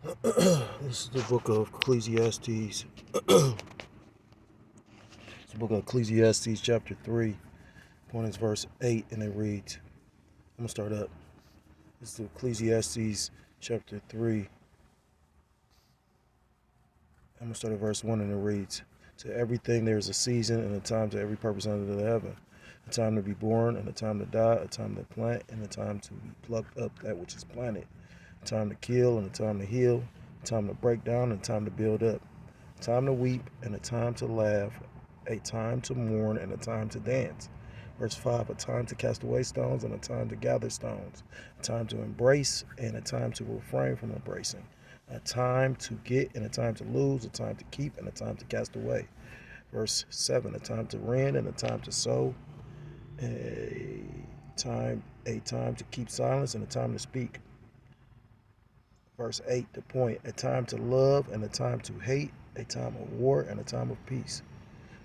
This is the book of Ecclesiastes. It's the book of Ecclesiastes, chapter 3. Point is verse 8, and it reads, I'm going to start up. It's the Ecclesiastes, chapter 3. I'm going to start at verse 1, and it reads, To everything there is a season and a time to every purpose under the heaven. A time to be born and a time to die, a time to plant and a time to be plucked up that which is planted. A time to kill and a time to heal, a time to break down and a time to build up. A time to weep and a time to laugh, a time to mourn and a time to dance. Verse 5, a time to cast away stones and a time to gather stones, a time to embrace and a time to refrain from embracing, a time to get and a time to lose, a time to keep and a time to cast away. Verse 7, a time to rend and a time to sow, a time to keep silence and a time to speak. Verse 8, the point, a time to love and a time to hate, a time of war and a time of peace.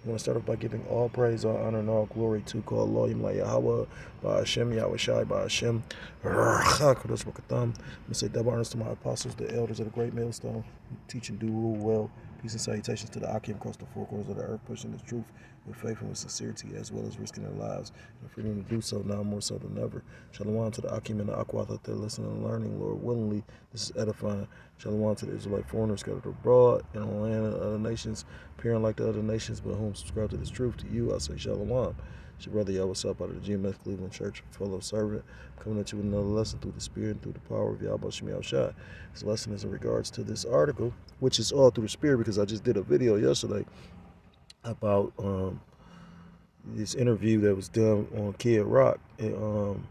I want to start off by giving all praise, all honor, and all glory to call Allah Yahweh, by Hashem, Yahweh Shai, by Hashem. I'm going to say double honors to my apostles, the elders of the great millstone, teach and do rule well. Peace and salutations to the Akim across the four corners of the earth, pushing the truth with faith and with sincerity, as well as risking their lives and freedom to do so now more so than ever. Shalom to the Akim and the Akwath out there listening and learning, Lord, willingly. This is edifying. Shalom to the Israelite foreigners scattered abroad in the land of other nations, appearing like the other nations, but whom subscribe to this truth. To you, I say Shalom. It's your brother Yahweh Sap out of the GMS Cleveland Church, fellow servant, coming at you with another lesson through the Spirit and through the power of Yahweh Shemi Shai. This lesson is in regards to this article, which is all through the Spirit, because I just did a video yesterday about this interview that was done on Kid Rock. And,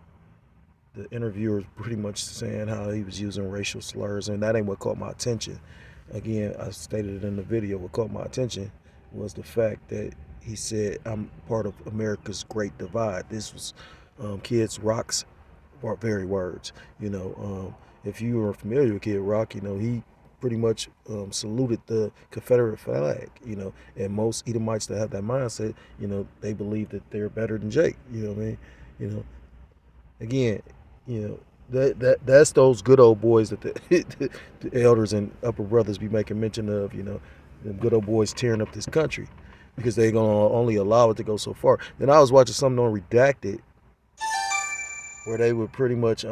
the interviewer was pretty much saying how he was using racial slurs, and that ain't what caught my attention. Again, I stated it in the video. What caught my attention was the fact that he said, I'm part of America's Great Divide. This was Kid Rock's very words. If you are familiar with Kid Rock, he pretty much saluted the Confederate flag, and most Edomites that have that mindset, they believe that they're better than Jake, you know what I mean? Again, that's those good old boys that the elders and upper brothers be making mention of, them good old boys tearing up this country because they're going to only allow it to go so far. Then I was watching something on Redacted where they would pretty much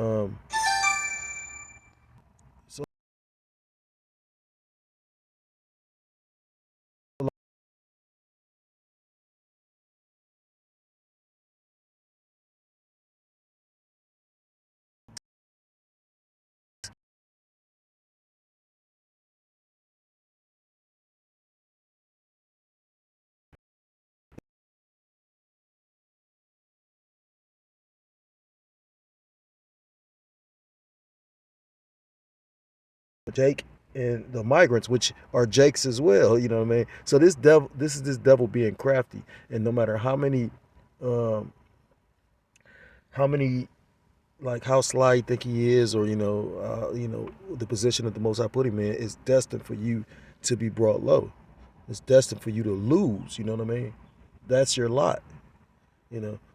Jake and the migrants, which are Jakes as well, you know what I mean? So this is this devil being crafty, and no matter um, how many like how sly you think he is, or the position that the Most High put him in is destined for you to be brought low. It's destined for you to lose. You know what I mean? That's your lot.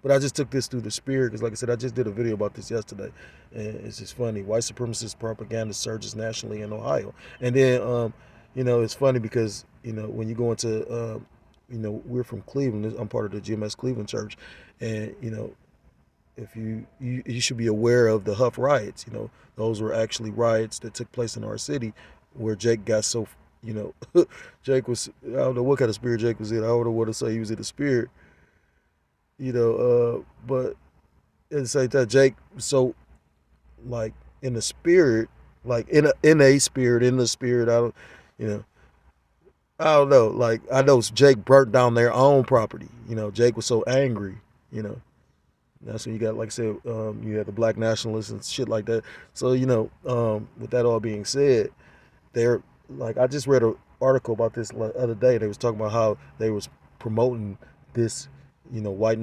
But I just took this through the Spirit because, like I said, I just did a video about this yesterday, and it's just funny. White supremacist propaganda surges nationally in Ohio, and then it's funny because when you go into we're from Cleveland. I'm part of the GMS Cleveland Church, and if you should be aware of the Huff riots. Those were actually riots that took place in our city where Jake got so Jake was, I don't know what kind of spirit Jake was in. I don't know what to say he was in the spirit. But at the same time, Jake was so like in the spirit, like in a spirit, in the spirit. You know I don't know. Like I know Jake burnt down their own property. Jake was so angry. You know That's when you got, like I said, you had the black nationalists and shit like that. So, with that all being said, they're like, I just read an article about this the other day. They was talking about how they was promoting this, white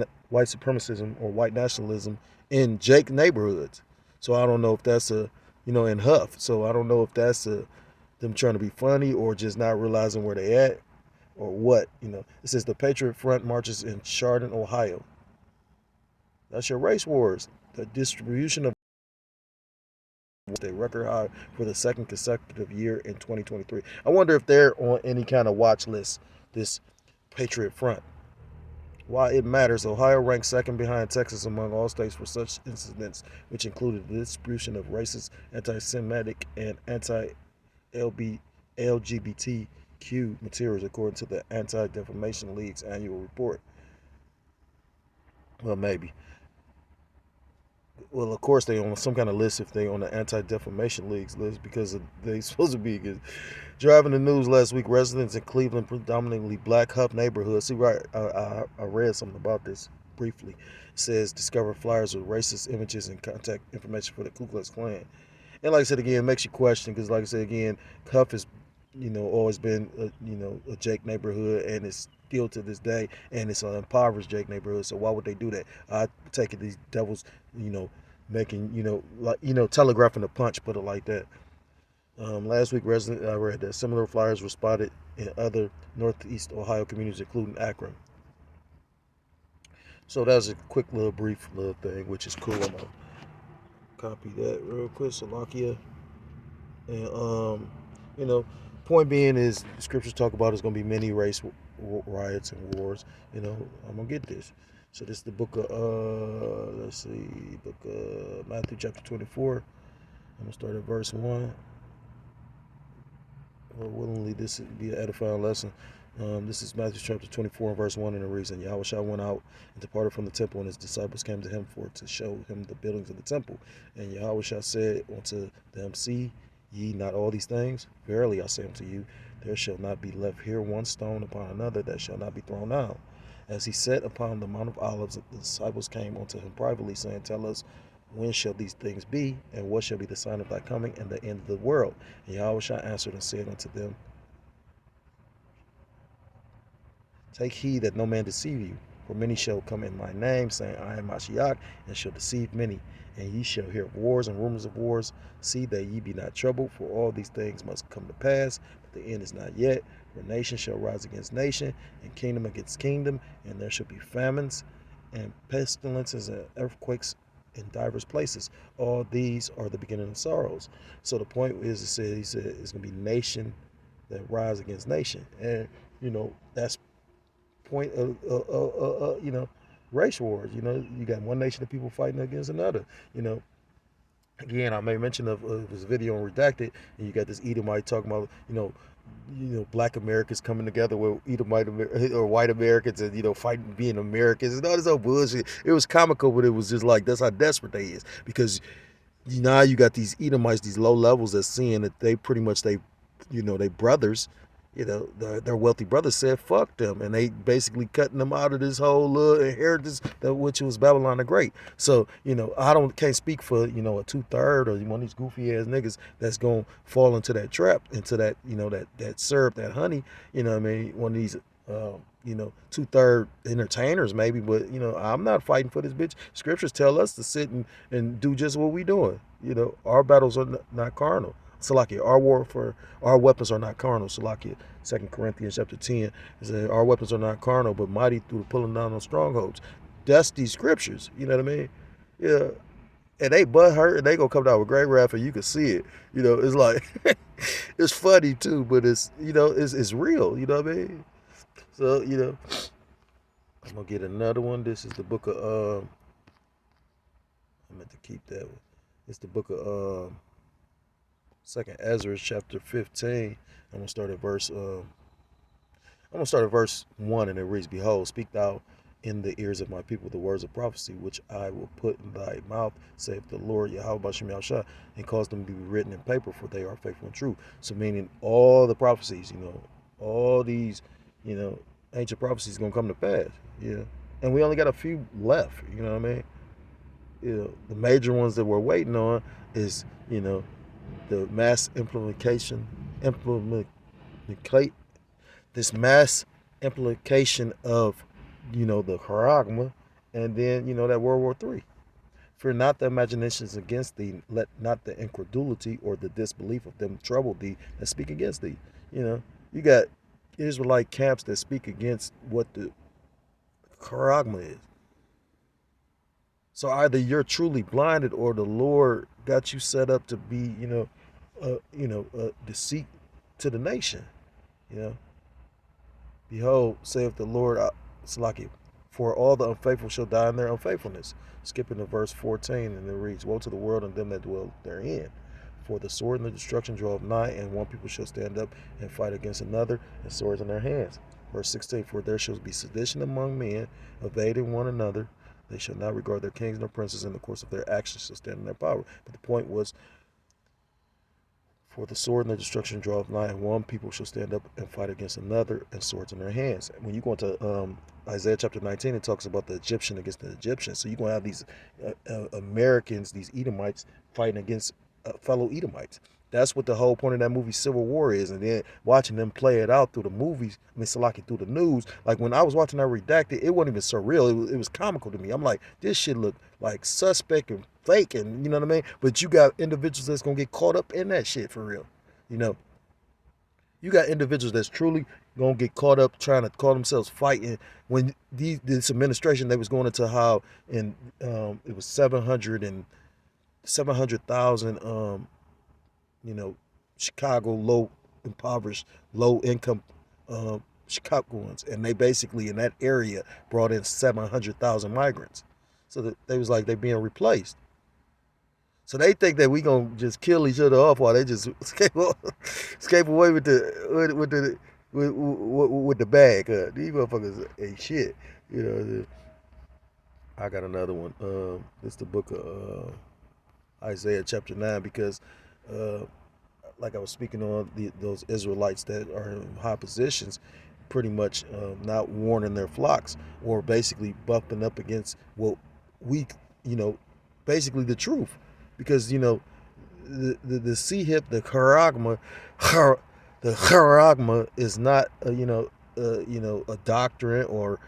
supremacism or white nationalism in Jake neighborhoods. So I don't know if that's in Huff. So I don't know if that's them trying to be funny or just not realizing where they at or what. It says the Patriot Front marches in Chardon, Ohio. That's your race wars. The distribution of reached a record high for the second consecutive year in 2023. I wonder if they're on any kind of watch list, this Patriot Front. Why it matters, Ohio ranks second behind Texas among all states for such incidents, which included the distribution of racist, anti-Semitic, and anti-LGBTQ materials, according to the Anti-Defamation League's annual report. Well, maybe. Well, of course they on some kind of list if they on the Anti-Defamation League's list because they supposed to be. Driving the news last week, residents in Cleveland, predominantly black Huff neighborhood. See, right, I read something about this briefly. It says discover flyers with racist images and contact information for the Ku Klux Klan. And like I said again, it makes you question because, like I said again, Huff is, always been a Jake neighborhood, and it's still to this day, and it's an impoverished Jake neighborhood. So why would they do that? I take it these devils, making telegraphing the punch, put it like that. Last week, I read that similar flyers were spotted in other Northeast Ohio communities, including Akron. So that was a quick brief little thing, which is cool. I'm gonna copy that real quick, Salakia. And point being is the scriptures talk about it's gonna be many race riots and wars. I'm gonna get this. So this is the book of book of Matthew chapter 24. I'm gonna start at verse 1. Lord willingly, this will be an edifying lesson. This is Matthew chapter 24 and verse 1, and it reads, and Yahushua went out and departed from the temple, and his disciples came to him to show him the buildings of the temple. And Yahushua said unto them, see ye not all these things? Verily I say unto you, there shall not be left here one stone upon another that shall not be thrown down. As he sat upon the Mount of Olives, the disciples came unto him privately, saying, tell us, when shall these things be, and what shall be the sign of thy coming and the end of the world? And Yahushua answered and said unto them, take heed that no man deceive you, for many shall come in my name, saying, I am Mashiach, and shall deceive many. And ye shall hear of wars and rumors of wars. See that ye be not troubled, for all these things must come to pass, but the end is not yet. For nation shall rise against nation, and kingdom against kingdom, and there shall be famines, and pestilences, and earthquakes in diverse places. All these are the beginning of sorrows. So the point is, he said it's going to be nation that rise against nation. And, that's point of, race wars. You got one nation of people fighting against another. Again, I made mention of this video on Redacted, and you got this Edomite talking about, black Americans coming together with Edomite or white Americans and, fighting being Americans and all this old bullshit. It was comical, but it was just like, that's how desperate they is. Because now you got these Edomites, these low levels that's seeing that they pretty much, they brothers, their wealthy brothers said fuck them, and they basically cutting them out of this whole inheritance which was Babylon the Great. So I can't speak for a 2/3 or one of these goofy ass niggas that's gonna fall into that trap, into that that syrup, that honey. What I mean, one of these 2/3 entertainers maybe, but I'm not fighting for this bitch. Scriptures tell us to sit and do just what we doing. Our battles are not carnal. Salakia, our weapons are not carnal. Salakia, 2 Corinthians chapter 10, says our weapons are not carnal, but mighty through the pulling down on strongholds. That's these scriptures, you know what I mean? Yeah. And they butt hurt, and they gonna come down with great wrath, and you can see it. It's like, it's funny too, but it's, it's real, you know what I mean? So, I'm gonna get another one. This is the book of, I meant to keep that one. It's the book of, Second Ezra chapter 15. I'm gonna start at verse 1, and it reads, behold, speak thou in the ears of my people the words of prophecy which I will put in thy mouth, saith the Lord Yahweh Bashem Yahushua, and cause them to be written in paper, for they are faithful and true. So meaning all the prophecies, all these, ancient prophecies gonna come to pass. Yeah. And we only got a few left, you know what I mean? The major ones that we're waiting on is, the mass implication of, the charagma, and then, that World War III. Fear not the imaginations against thee, let not the incredulity or the disbelief of them trouble thee that speak against thee. You got Israelite camps that speak against what the charagma is. So either you're truly blinded, or the Lord got you set up to be, deceit to the nation. You know, behold, saith the Lord, Salaki, for all the unfaithful shall die in their unfaithfulness. Skipping to verse 14, and it reads, woe to the world and them that dwell therein. For the sword and the destruction draweth nigh, and one people shall stand up and fight against another, and swords in their hands. Verse 16, for there shall be sedition among men, evading one another. They shall not regard their kings nor princes, in the course of their actions shall stand in their power. But the point was, for the sword and the destruction draweth nigh, and one people shall stand up and fight against another, and swords in their hands. When you go into Isaiah chapter 19, it talks about the Egyptian against the Egyptian. So you're going to have these Americans, these Edomites, fighting against fellow Edomites. That's what the whole point of that movie Civil War is. And then watching them play it out through the movies, Salaki, through the news. Like when I was watching that Redacted, it wasn't even surreal. It was comical to me. I'm like, this shit look like suspect and fake, and you know what I mean? But you got individuals that's going to get caught up in that shit for real. You know, you got individuals that's truly going to get caught up trying to call themselves fighting. When this administration, they was going into how it was 700,000 Chicago impoverished, low income Chicagoans, and they basically in that area brought in 700,000 migrants. So that they was like they being replaced. So they think that we gonna just kill each other off while they just escape away with the bag. These motherfuckers ain't shit. You know. I got another one. It's the book of Isaiah chapter 9, because like I was speaking on, those Israelites that are in high positions, pretty much not warning their flocks, or basically bumping up against what we, basically the truth. Because, the C-hip, the charagma is not, a doctrine or,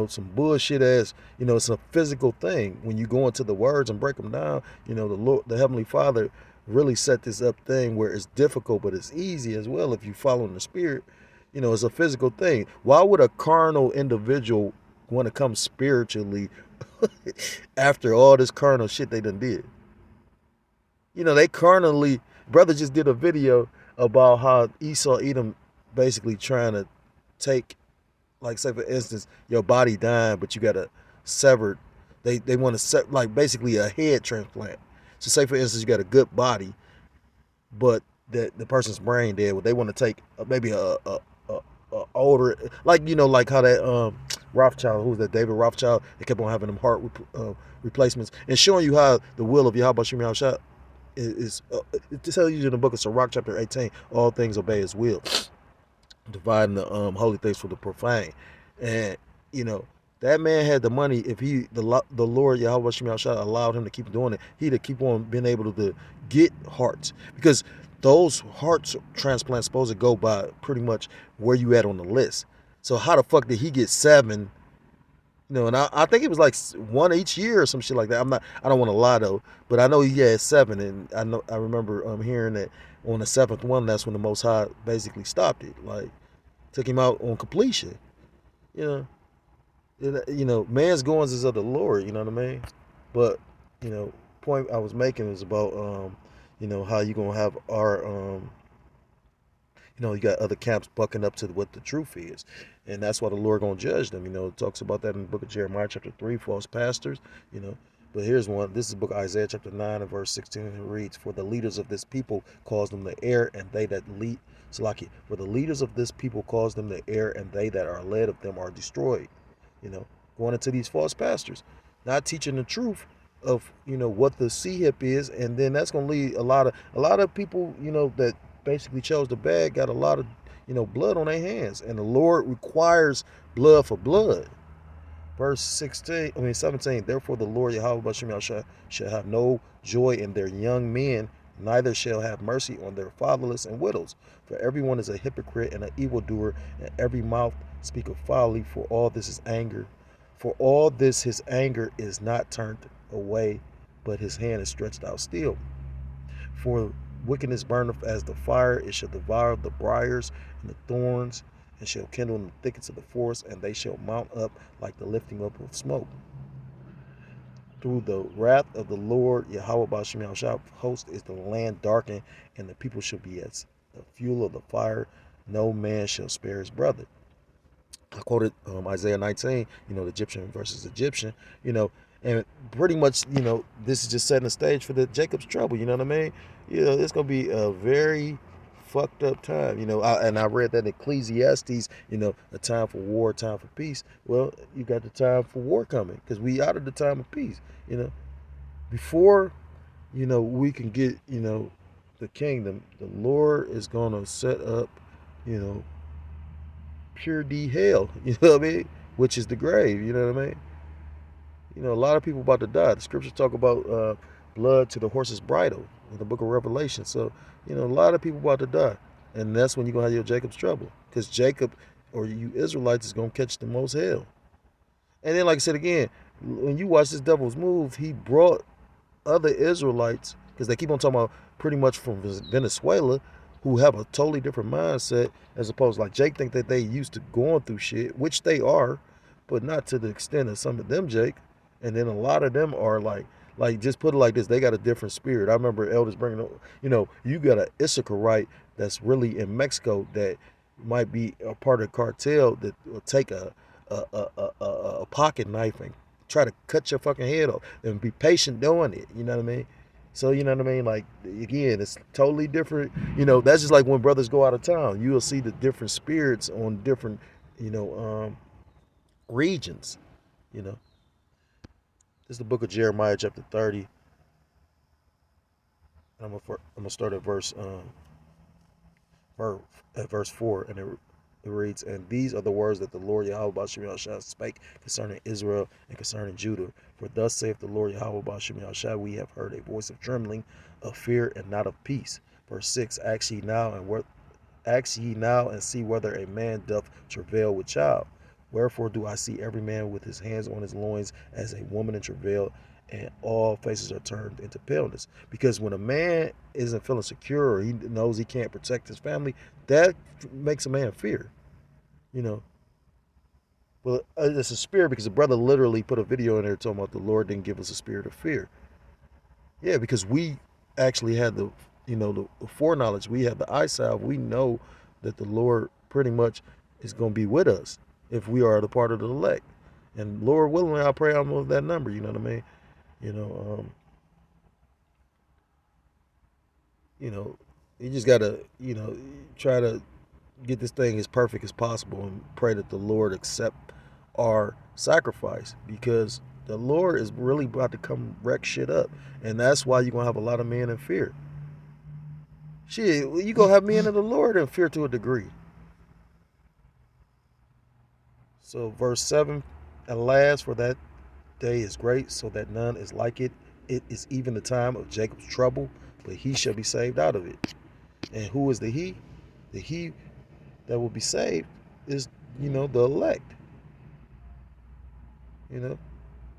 some bullshit ass, it's a physical thing. When you go into the words and break them down, the Lord, the Heavenly Father really set this up thing where it's difficult, but it's easy as well if you follow in the spirit. It's a physical thing. Why would a carnal individual want to come spiritually after all this carnal shit they done did? They carnally, brother just did a video about how Esau Edom basically trying to take, like, say for instance, your body dying, but you got a severed, they want to like basically a head transplant. So say for instance, you got a good body, but the person's brain dead. Well, they want to take maybe a older, like, like how that Rothschild, who was that, David Rothschild, they kept on having them heart replacements, and showing you how the will of Yahweh Shem Yahushua is to tell you in the book of Sirach chapter 18, all things obey his will, dividing the holy things from the profane. And that man had the money. If the Lord Yahweh Shem Yahushua allowed him to keep doing it, he'd have keep on being able to get hearts, because those hearts transplants supposed to go by pretty much where you at on the list. So how the fuck did he get 7? And I think it was like 1 each year or some shit like that. I don't want to lie though, but I know he had 7, and I remember hearing that on the 7th one, that's when the Most High basically stopped it, like took him out on completion. Man's goings is of the Lord. You know what I mean? But point I was making is about how you gonna have our you got other camps bucking up to what the truth is, and that's why the Lord gonna judge them. It talks about that in the book of Jeremiah chapter 3, false pastors. But here's one. This is the book of Isaiah chapter 9 and verse 16, and it reads, for the leaders of this people cause them to err, and they that lead, Salaki, for the leaders of this people cause them to err, and they that are led of them are destroyed. Going into these false pastors, not teaching the truth of what the C-hip is, and then that's gonna lead a lot of people that basically chose the bag, got a lot of blood on their hands, and the Lord requires blood for blood. Verse 17, therefore the Lord Yahweh shall have no joy in their young men, neither shall have mercy on their fatherless and widows. For everyone is a hypocrite and an evildoer, and every mouth speaketh folly. For all this his anger is not turned away, but his hand is stretched out still. For wickedness burneth as the fire, it shall devour the briars and the thorns, and shall kindle in the thickets of the forest, and they shall mount up like the lifting up of smoke. through the wrath of the Lord Yahweh Bashim Yahushua host is the land darkened, and the people shall be as the fuel of the fire. No man shall spare his brother. I quoted Isaiah 19, the Egyptian versus Egyptian, and pretty much, this is just setting the stage for the Jacob's trouble. You know what I mean? It's gonna be a very fucked up time. And I read that in Ecclesiastes, a time for war, a time for peace. Well, you got the time for war coming because we out of the time of peace. Before, we can get, the kingdom, the Lord is gonna set up, you know, pure D hell, you know what I mean? Which is the grave, you know what I mean? A lot of people about to die. The scriptures talk about blood to the horse's bridle in the book of Revelation. So, a lot of people about to die. And that's when you're going to have your Jacob's trouble. Because Jacob, or you Israelites, is going to catch the most hell. And then, like I said again, when you watch this devil's move, he brought other Israelites, because they keep on talking about pretty much from Venezuela, who have a totally different mindset, as opposed to like Jake think that they used to going through shit, which they are, but not to the extent of some of them, Jake. And then a lot of them are like just put it like this, they got a different spirit. I remember elders bringing up, you got an Issacharite that's really in Mexico that might be a part of the cartel that will take a pocket knife and try to cut your fucking head off and be patient doing it. You know what I mean? So, you know what I mean? Like, again, it's totally different. That's just like when brothers go out of town. You will see the different spirits on different, regions. This is the book of Jeremiah, chapter 30. I'm gonna start at verse 4, and it reads, "And these are the words that the Lord Yahweh Bashim Yahushua spake concerning Israel and concerning Judah. For thus saith the Lord Yahweh Bashim Yahushua, we have heard a voice of trembling, of fear, and not of peace." Verse 6, Ask ye now and see whether a man doth travail with child. Wherefore do I see every man with his hands on his loins as a woman in travail, and all faces are turned into paleness. Because when a man isn't feeling secure, or he knows he can't protect his family, that makes a man fear. Well, it's a spirit because the brother literally put a video in there talking about the Lord didn't give us a spirit of fear. Yeah, because we actually had the foreknowledge. We have the eye salve. We know that the Lord pretty much is going to be with us if we are the part of the elect. And Lord willing, I pray I'm of that number. You know what I mean? You just gotta, try to get this thing as perfect as possible and pray that the Lord accept our sacrifice, because the Lord is really about to come wreck shit up. And that's why you're gonna have a lot of men in fear. Shit, you gonna have men in the Lord in fear to a degree. So verse 7, at last, for that day is great, so that none is like it. It is even the time of Jacob's trouble, but he shall be saved out of it. And who is the he? The he that will be saved is, the elect.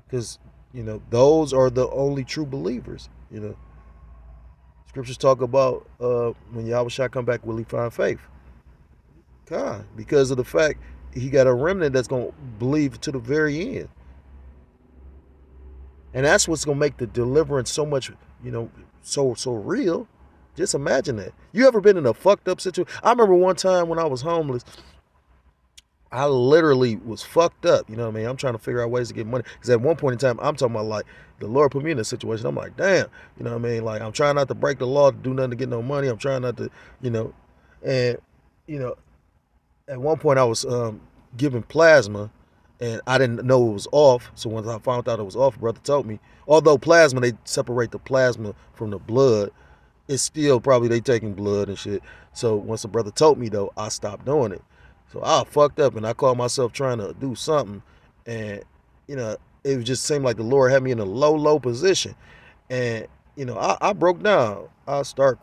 Because, those are the only true believers. Scriptures talk about when Yahweh shall come back, will he find faith? God, because of the fact he got a remnant that's going to believe to the very end. And that's what's going to make the deliverance so much, so real. Just imagine that. You ever been in a fucked up situation? I remember one time when I was homeless, I literally was fucked up. You know what I mean? I'm trying to figure out ways to get money. Because at one point in time, I'm talking about like the Lord put me in a situation. I'm like, damn. You know what I mean? Like, I'm trying not to break the law, to do nothing to get no money. I'm trying not to, and, at one point I was giving plasma, and I didn't know it was off. So once I found out it was off, brother told me, although plasma, they separate the plasma from the blood, it's still probably they taking blood and shit. So once the brother told me though, I stopped doing it. So I fucked up and I called myself trying to do something, and it just seemed like the Lord had me in a low position, and I broke down. I start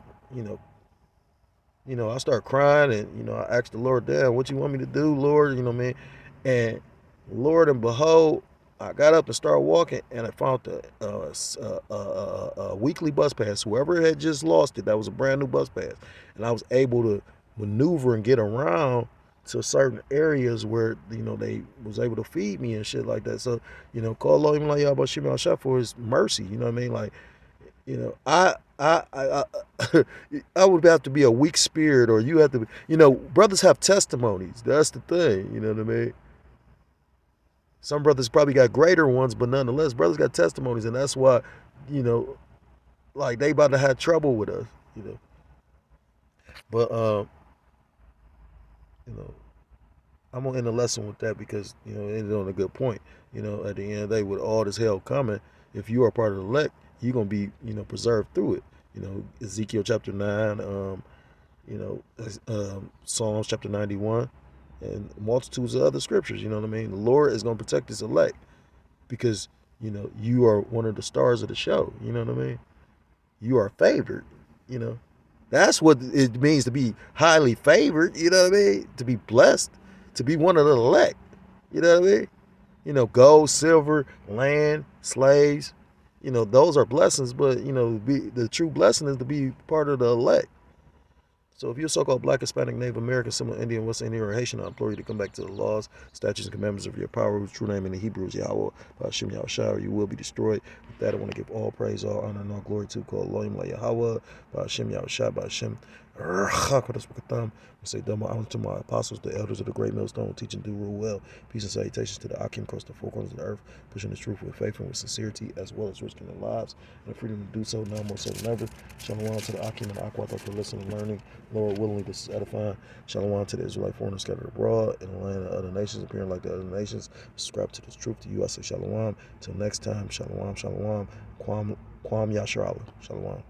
I start crying, and I asked the Lord, "Damn, what you want me to do, Lord?" You know what I mean? And Lord and behold, I got up and started walking, and I found a weekly bus pass. Whoever had just lost it, that was a brand new bus pass, and I was able to maneuver and get around to certain areas where they was able to feed me and shit like that. So call Allah like Yahweh Shimon Shah for His mercy. You know what I mean? Like I would have to be a weak spirit, or you have to be. Brothers have testimonies. That's the thing. You know what I mean? Some brothers probably got greater ones, but nonetheless, brothers got testimonies, and that's why, you know, like they about to have trouble with us. You know, but you know, I'm gonna end the lesson with that because it ended on a good point. At the end of the day, with all this hell coming, if you are part of the elect, you're gonna be preserved through it. Ezekiel chapter 9, Psalms chapter 91, and multitudes of other scriptures. You know what I mean? The Lord is gonna protect His elect because you are one of the stars of the show. You know what I mean? You are favored. You know, that's what it means to be highly favored. You know what I mean? To be blessed, to be one of the elect. You know what I mean? Gold, silver, land, slaves. Those are blessings, but the true blessing is to be part of the elect. So if you're a so-called Black, Hispanic, Native American, Seminole, Indian, West Indian, or Haitian, I implore you to come back to the laws, statutes, and commandments of your power, whose true name in the Hebrew is Yahweh, Hashem Yahushua, or you will be destroyed. With that, I want to give all praise, all honor, and all glory to call Elohim La Yahweh, Hashem Yahushua, Hashem I say double honor to my apostles, the elders of the great millstone, teach and do rule well. Peace and salutations to the Akim across the four corners of the earth, pushing the truth with faith and with sincerity, as well as risking their lives and the freedom to do so now more so than ever. Shalom to the Akim and the Aqua for listening and learning. Lord willingly, this is edifying. Shalom to the Israelite foreigners scattered abroad in the land of other nations, appearing like the other nations. Subscribe to this truth. To you, I say shalom. Till next time, shalom, shalom. Kwam Yasharallah. Shalom.